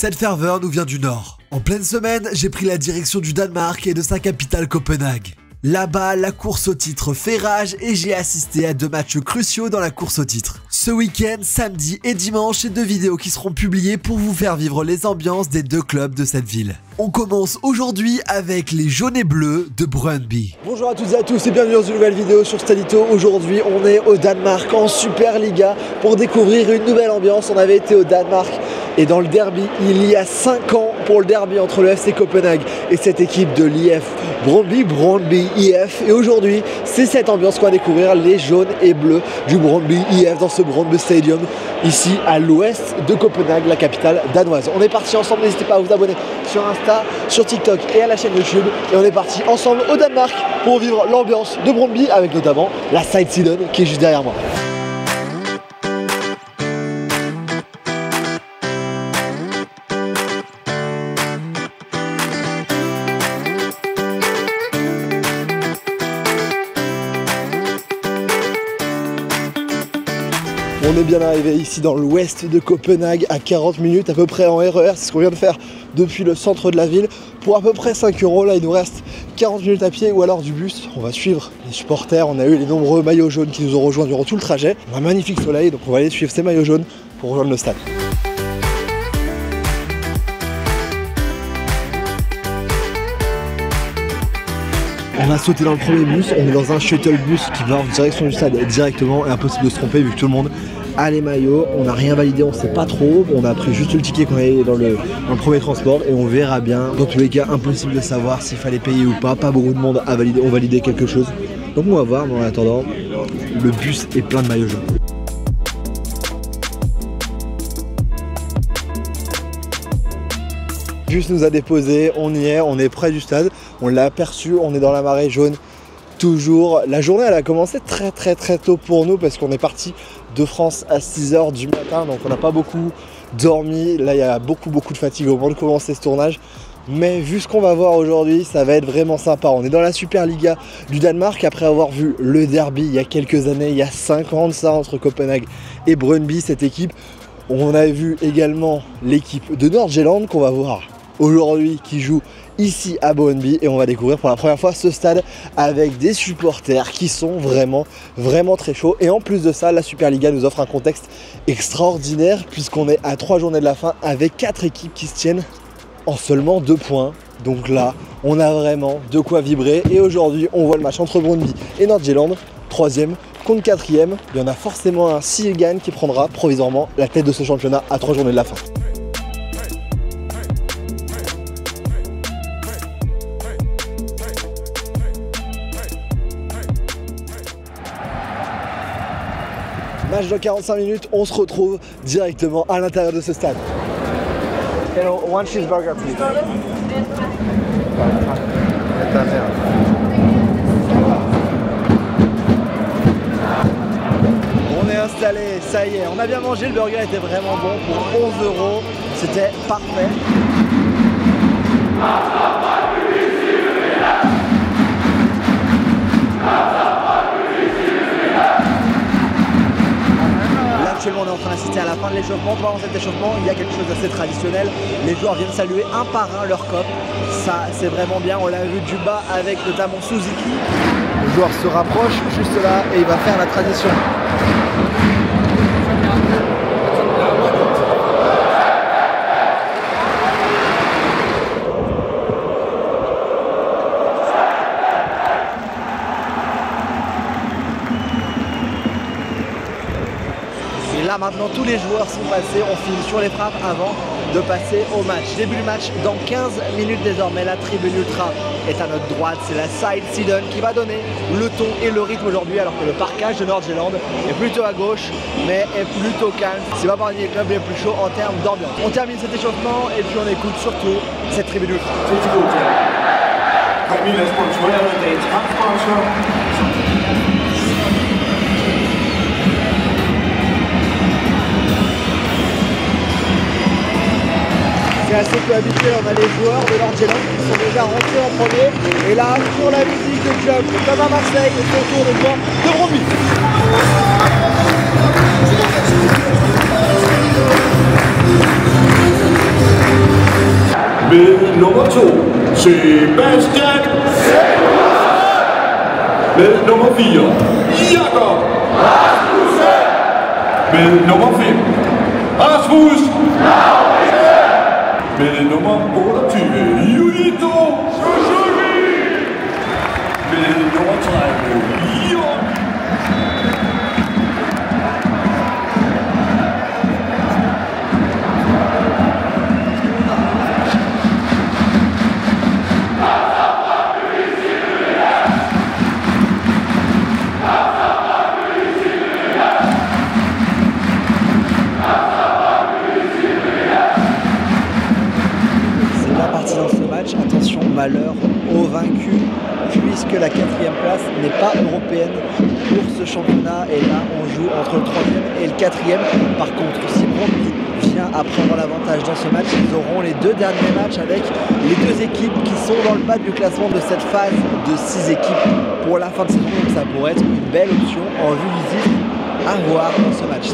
Cette ferveur nous vient du nord. En pleine semaine, j'ai pris la direction du Danemark et de sa capitale Copenhague. Là-bas, la course au titre fait rage et j'ai assisté à 2 matchs cruciaux dans la course au titre. Ce week-end, samedi et dimanche, 2 vidéos qui seront publiées pour vous faire vivre les ambiances des 2 clubs de cette ville. On commence aujourd'hui avec les jaunes et bleus de Brøndby. Bonjour à toutes et à tous et bienvenue dans une nouvelle vidéo sur Stadito. Aujourd'hui, on est au Danemark en Superliga pour découvrir une nouvelle ambiance. On avait été au Danemark et dans le derby il y a 5 ans pour le derby entre le FC Copenhague et cette équipe de l'IF Brøndby IF. Et aujourd'hui, c'est cette ambiance qu'on va découvrir, les jaunes et bleus du Brøndby IF dans ce Brøndby Stadium, ici à l'ouest de Copenhague, la capitale danoise. On est parti ensemble, n'hésitez pas à vous abonner sur Insta, sur TikTok et à la chaîne YouTube. Et on est parti ensemble au Danemark pour vivre l'ambiance de Brøndby avec notamment la Side Siden qui est juste derrière moi. On est bien arrivé ici dans l'ouest de Copenhague à 40 minutes à peu près en RER, c'est ce qu'on vient de faire depuis le centre de la ville pour à peu près 5 €. Là il nous reste 40 minutes à pied ou alors du bus. On va suivre les supporters, on a eu les nombreux maillots jaunes qui nous ont rejoints durant tout le trajet. On a un magnifique soleil donc on va aller suivre ces maillots jaunes pour rejoindre le stade. On a sauté dans le premier bus, on est dans un shuttle bus qui va en direction du stade directement et impossible de se tromper vu que tout le monde a les maillots. On n'a rien validé, on sait pas trop, on a pris juste le ticket qu'on avait dans le premier transport et on verra bien. Dans tous les cas, impossible de savoir s'il fallait payer ou pas, pas beaucoup de monde a validé, ont validé quelque chose. Donc on va voir, mais en attendant, le bus est plein de maillots jaunes. Le bus nous a déposé, on y est, on est près du stade, on l'a aperçu, on est dans la marée jaune toujours. La journée elle a commencé très tôt pour nous parce qu'on est parti de France à 6 h du matin, donc on n'a pas beaucoup dormi. Là il y a beaucoup de fatigue au moment de commencer ce tournage. Mais vu ce qu'on va voir aujourd'hui, ça va être vraiment sympa. On est dans la Superliga du Danemark après avoir vu le derby il y a quelques années, il y a 5 ans de ça entre Copenhague et Brøndby, cette équipe. On a vu également l'équipe de Nord-Jylland qu'on va voir aujourd'hui qui joue ici à Brøndby et on va découvrir pour la première fois ce stade avec des supporters qui sont vraiment très chauds. Et en plus de ça, la Superliga nous offre un contexte extraordinaire puisqu'on est à 3 journées de la fin avec 4 équipes qui se tiennent en seulement 2 points. Donc là, on a vraiment de quoi vibrer et aujourd'hui, on voit le match entre Brøndby et Nord-Jylland, 3e contre 4e. Il y en a forcément un s'il gagne qui prendra provisoirement la tête de ce championnat à 3 journées de la fin. Match dans 45 minutes, on se retrouve directement à l'intérieur de ce stade. Hello, one cheeseburger please. On est installé, ça y est, on a bien mangé, le burger était vraiment bon pour 11 €, c'était parfait. Actuellement, on est en train d'assister à la fin de l'échauffement. Pendant cet échauffement, il y a quelque chose d'assez traditionnel. Les joueurs viennent saluer un par un leur cop. Ça, c'est vraiment bien. On l'a vu du bas avec notamment Suzuki. Le joueur se rapproche juste là et il va faire la tradition. Là maintenant tous les joueurs sont passés, on file sur les frappes avant de passer au match. Début du match dans 15 minutes désormais, la tribune ultra est à notre droite, c'est la Side Siden qui va donner le ton et le rythme aujourd'hui alors que le parkage de Nord-Jylland est plutôt à gauche mais est plutôt calme. C'est pas parmi les clubs les plus chauds en termes d'ambiance. On termine cet échauffement et puis on écoute surtout cette tribune ultra. C'est assez peu habituel, on a les joueurs de Nord-Jylland qui sont déjà rentrés en premier. Et là, pour la musique de club, comme à Marseille, c'est au tour de joueurs de Brøndby. 2, Sebastian. Med nummer 4, Jakob. Med nummer 5, Rasmus. Med nummer 28, Yuito. Med nummer 30, Jon. Attention, malheur aux vaincus, puisque la 4e place n'est pas européenne pour ce championnat. Et là, on joue entre le 3e et le 4e. Par contre, si Brøndby vient à prendre l'avantage dans ce match, ils auront les 2 derniers matchs avec les 2 équipes qui sont dans le bas du classement de cette phase de 6 équipes pour la fin de saison. Donc ça pourrait être une belle option en vue visible à voir dans ce match.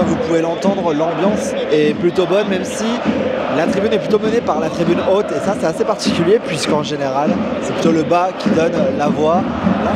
Vous pouvez l'entendre, l'ambiance est plutôt bonne, même si la tribune est plutôt menée par la tribune haute, et ça c'est assez particulier puisqu'en général c'est plutôt le bas qui donne la voix. Là.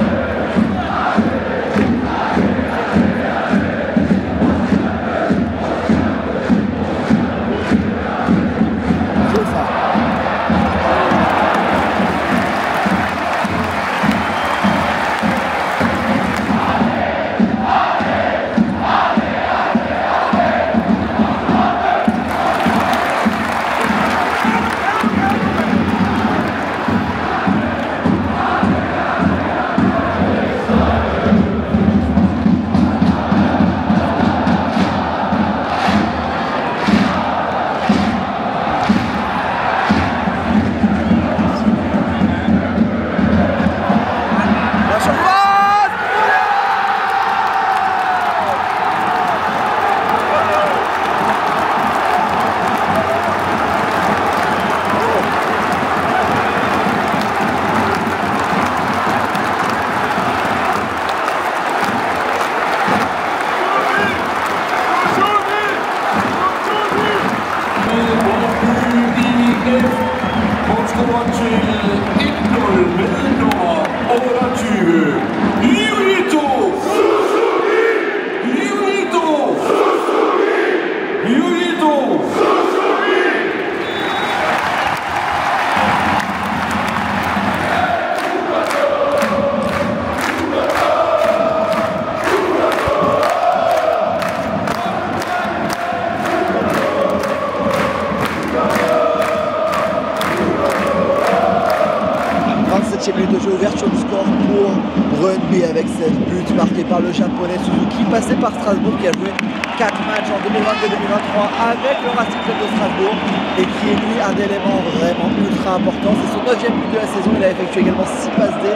Minute de jeu, ouverture du score pour Brøndby avec cette but marquée par le japonais Suzuki, passé par Strasbourg, qui a joué 4 matchs en 2022-2023 avec le Racing Club de Strasbourg et qui est lui un élément vraiment ultra important. C'est son 9e but de la saison, il a effectué également 6 passes D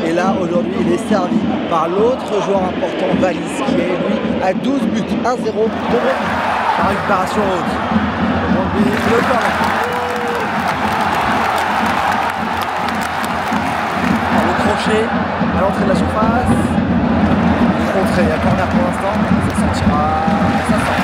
et là aujourd'hui il est servi par l'autre joueur important, Valis, qui est lui à 12 buts, 1-0 de Brøndby par récupération haute. Brøndby, le corner. Crochet à l'entrée de la surface, contré, il y a corner pour l'instant, ça sortira, ça sort.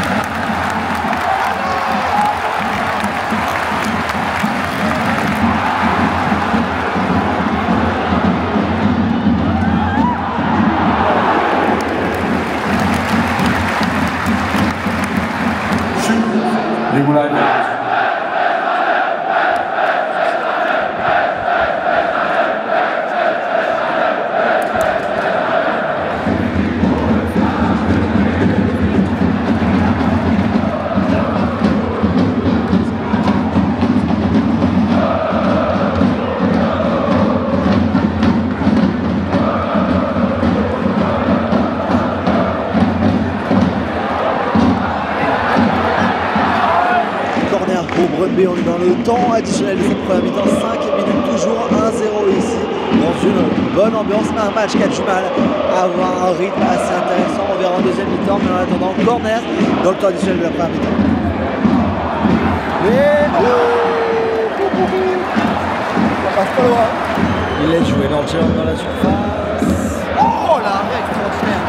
Nikolaj. Brøndby, on est dans le temps additionnel de cette première mi-temps, 5e minute, toujours 1-0 ici, dans une bonne ambiance, mais un match qui a du mal à avoir un rythme assez intéressant. On verra en deuxième mi-temps, mais en attendant, corner dans le temps additionnel de la première mi-temps. Mais ça passe pas loin. Il laisse jouer Nordjylland dans la surface. Oh l'arrêt extraordinaire.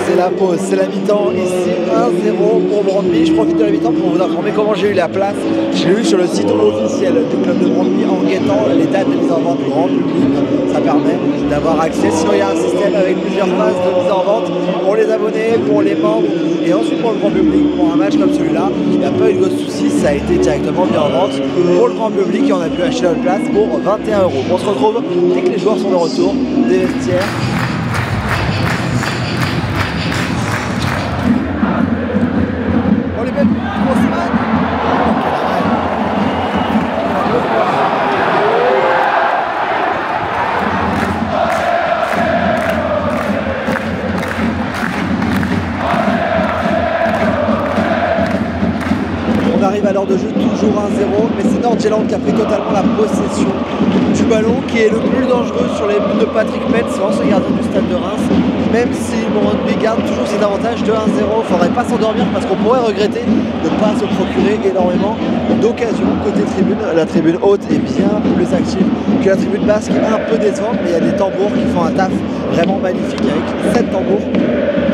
C'est la pause, c'est la mi-temps, ici 1-0 pour Brøndby. Je profite de la mi-temps pour vous informer comment j'ai eu la place. Je l'ai eu sur le site officiel du club de Brøndby en guettant les dates de mise en vente du grand public. Ça permet d'avoir accès. Sinon il y a un système avec plusieurs phases de mise en vente pour les abonnés, pour les membres et ensuite pour le grand public. Pour un match comme celui-là, il n'y a pas eu de soucis, ça a été directement mis en vente pour le grand public et on a pu acheter notre place pour 21 €. On se retrouve dès que les joueurs sont de retour des vestiaires. On arrive à l'heure de jeu, toujours 1-0, mais c'est Nordjylland qui a pris totalement la possession du ballon, qui est le plus dangereux sur les buts de Patrick Metz, l'ancien gardien du stade de Reims. Même si Brøndby garde toujours cet avantage de 1-0, il ne faudrait pas s'endormir parce qu'on pourrait regretter de ne pas se procurer énormément d'occasions côté tribune. La tribune haute est bien plus active que la tribune basse qui est un peu décevante, mais il y a des tambours qui font un taf vraiment magnifique avec 7 tambours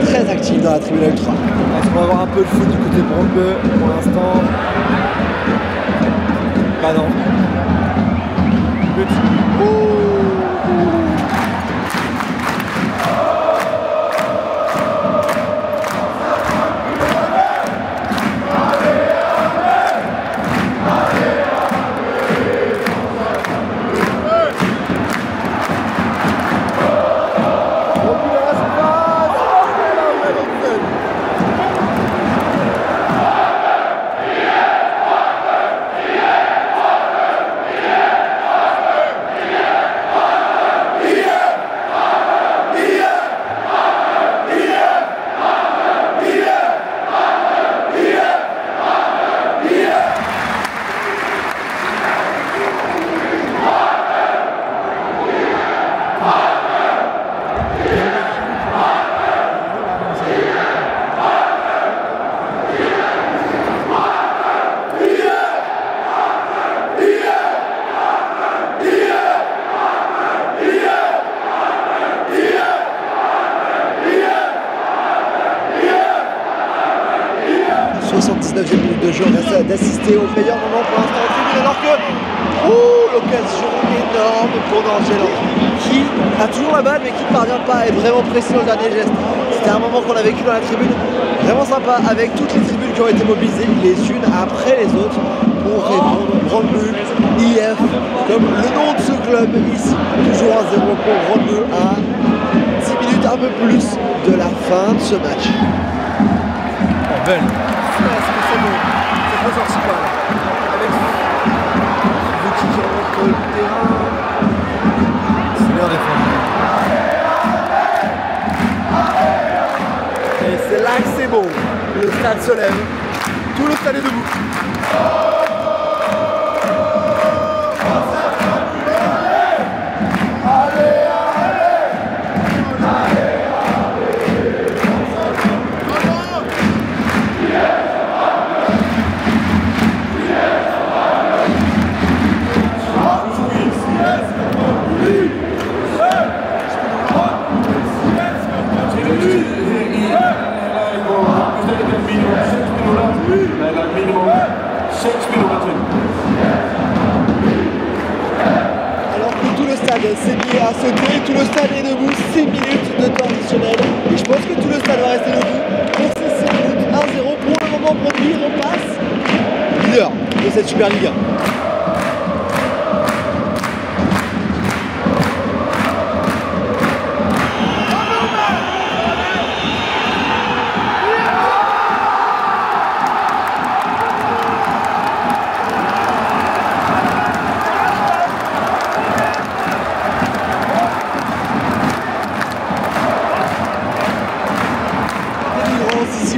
très actifs dans la tribune ultra. Est-ce qu'on va avoir un peu de foot du côté de Brøndby pour l'instant? Bah non. Petit. Minute de jeu, on reste d'assister au meilleur moment pour l'instant en tribune, alors que l'occasion énorme pour Nordjylland qui a toujours la balle mais qui ne parvient pas à être vraiment précis dans le dernier geste. C'était un moment qu'on a vécu dans la tribune vraiment sympa avec toutes les tribunes qui ont été mobilisées les unes après les autres pour répondre. Brøndby, IF, comme le nom de ce club ici, toujours 1-0 pour Brøndby à 10 minutes un peu plus de la fin de ce match. Oh, belle. C'est très sorti quoi. Avec Vuki qui remonte le terrain. C'est bien défendu. Et c'est là que c'est beau. Le stade se lève. Tout le stade est debout. Alors que tout le stade s'est mis à sauter, tout le stade est debout, 6 minutes de temps additionnel. Et je pense que tout le stade va rester debout pour ces 6 minutes, 1-0. Pour le moment, Brøndby repasse leader de cette Super Ligue 1.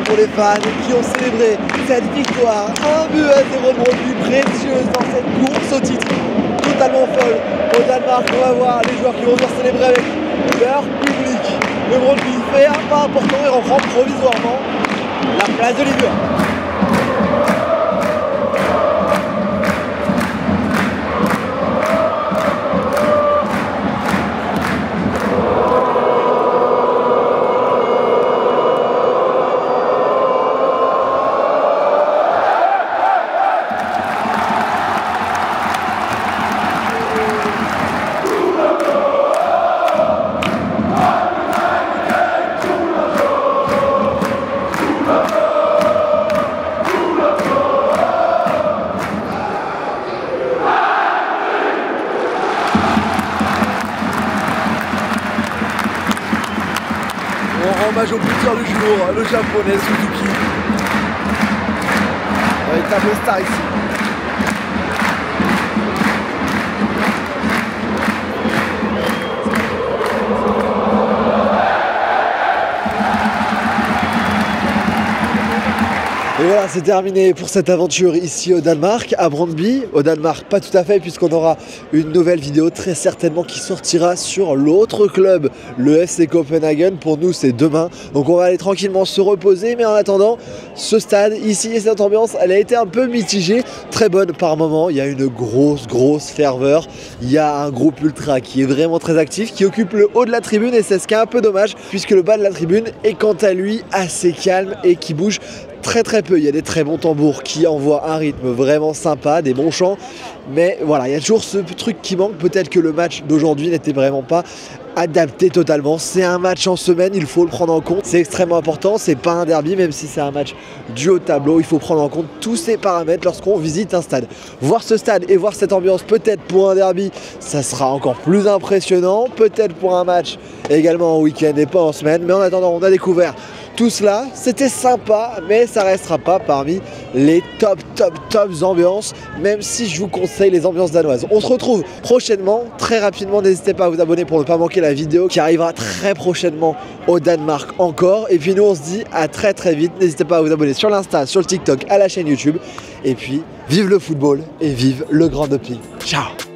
Pour les fans qui ont célébré cette victoire 1-0 Brøndby, précieuse dans cette course au titre totalement folle au Danemark. On va voir les joueurs qui vont venir célébrer avec leur public. Le Brøndby fait un pas important et reprend provisoirement la place de leader. On rend hommage au buteur du jour, le japonais Suzuki. Véritable star ici. Et voilà, c'est terminé pour cette aventure ici au Danemark, à Brøndby. Au Danemark, pas tout à fait, puisqu'on aura une nouvelle vidéo très certainement qui sortira sur l'autre club, le FC Copenhagen. Pour nous, c'est demain. Donc on va aller tranquillement se reposer. Mais en attendant, ce stade ici et cette ambiance, elle a été un peu mitigée. Très bonne par moment. Il y a une grosse ferveur. Il y a un groupe ultra qui est vraiment très actif, qui occupe le haut de la tribune. Et c'est ce qui est un peu dommage, puisque le bas de la tribune est quant à lui assez calme et qui bouge très peu. Il y a des très bons tambours qui envoient un rythme vraiment sympa, des bons chants, mais voilà, il y a toujours ce truc qui manque. Peut-être que le match d'aujourd'hui n'était vraiment pas adapté totalement. C'est un match en semaine, il faut le prendre en compte, c'est extrêmement important. C'est pas un derby, même si c'est un match du haut tableau, il faut prendre en compte tous ces paramètres lorsqu'on visite un stade. Voir ce stade et voir cette ambiance, peut-être pour un derby, ça sera encore plus impressionnant, peut-être pour un match également en week-end et pas en semaine. Mais en attendant, on a découvert tout cela, c'était sympa, mais ça restera pas parmi les top ambiances, même si je vous conseille les ambiances danoises. On se retrouve prochainement, très rapidement. N'hésitez pas à vous abonner pour ne pas manquer la vidéo qui arrivera très prochainement au Danemark encore. Et puis nous, on se dit à très vite. N'hésitez pas à vous abonner sur l'Insta, sur le TikTok, à la chaîne YouTube. Et puis, vive le football et vive le grand doping. Ciao!